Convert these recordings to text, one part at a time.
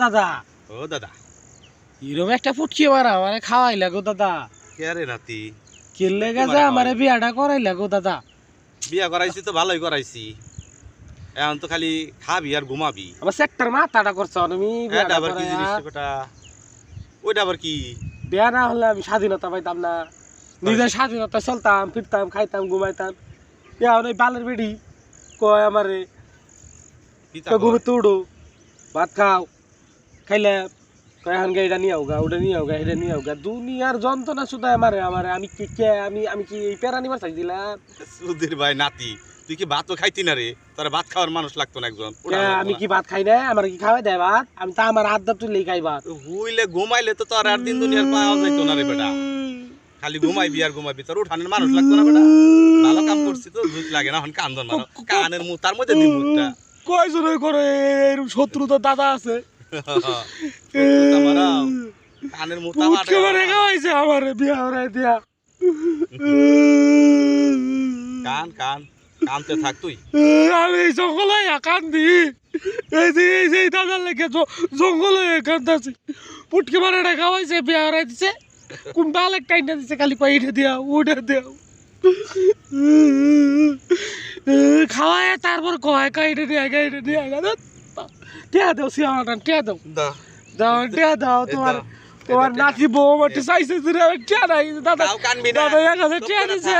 দাদা ও দাদা এরকম একটা ফুটকি মারা আমারে খাওয়াইলা গো দাদা। কে রে নাতি? কেলে গেছে আমারে বিয়াটা করাইলা গো দাদা। বিয়া করাইছি তো ভালোই করাইছি, এখন তো খালি খাবি আর ঘুমাবি। আমার সেক্টর মাথাটা করছো তুমি এটা বিয়াটা আবার কি জিনিস করাইয়া। রে বেটা? ওইটা আবার কি? বিয়া না হলে আমি স্বাধীনতা পাইতাম না, নিজের স্বাধীনতা চলতাম ফিরতাম খাইতাম ঘুমাইতাম। এখন ওই বালের বেড়ি কয় আমারে পিতা ঘুমে উঠো ভাত খাও, খাইলে কয় এখন এটা নিয়ে আউগা ওটা নিয়ে আউগা এটা নিয়ে আউগা। দুনিয়ার যন্ত্রণা শুধু আমারে আমারে আমি কি কে আমি কি এই প্যারা নিবার চাই দিলাম? সুধীর ভাই নাতি, তুই কি ভাতও খাইতি না রে? তোর ভাত খাওয়ার মানুষ লাগতো না একজন? আমি কি ভাত খাই না? আমার কি খাওয়াই দেয় ভাত? আমি তো আমার আড্ডা তুললেই খাই ভাত। হুইলে ঘুমাইলে তো তোর আর দিন দুনিয়ার পাওয়া যাইতো না রে বেটা। খালি ঘুমাইবি আর ঘুমাইবি, তোর উঠানের মানুষ লাগতো না বেটা। ভালো কাম করছি তো, জুত লাগে না এখন কান্দন মারো কানের মুখ তার মধ্যে দি মুখটা কয়জনে করে এরকম শত্রু তো দাদা আছে। শত্রুতা মারাও, কানের মুখ তা উঠকে মারে খাওয়াইছে আমারে বিয়া হরাই দিয়া। কান কান কানতে থাক তুই। আমি জঙ্গলে কান্দি, এই যে দাদার লেগে জঙ্গলে কান্দাছি। পুটকে মারাটা খাওয়াইছে বিয়া হরাই দিছে, কোন বালেক টাইনা দিছে খালি কয় এটা দিয়া ওটা দিয়া খাওয়ায়। তারপর কয় কাইটে নিয়ে গাইটে নিয়ে টিয়া দাও সিয়াটা টিয়া দাও দাও টিয়া দাও। তোমার তোমার নাতি বউ আমার চাইছে টিয়া নাই দাদা। দাদা কাছে টিয়া দিছে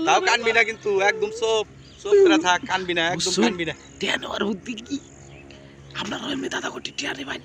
তাও কানবি না কিন্তু, একদম চোপ চোপ করে থাক, কানবি না, একদম কানবি না। টিয়া নেওয়ার বুদ্ধি কি আপনার দাদা কোটি টিয়া নেবেন?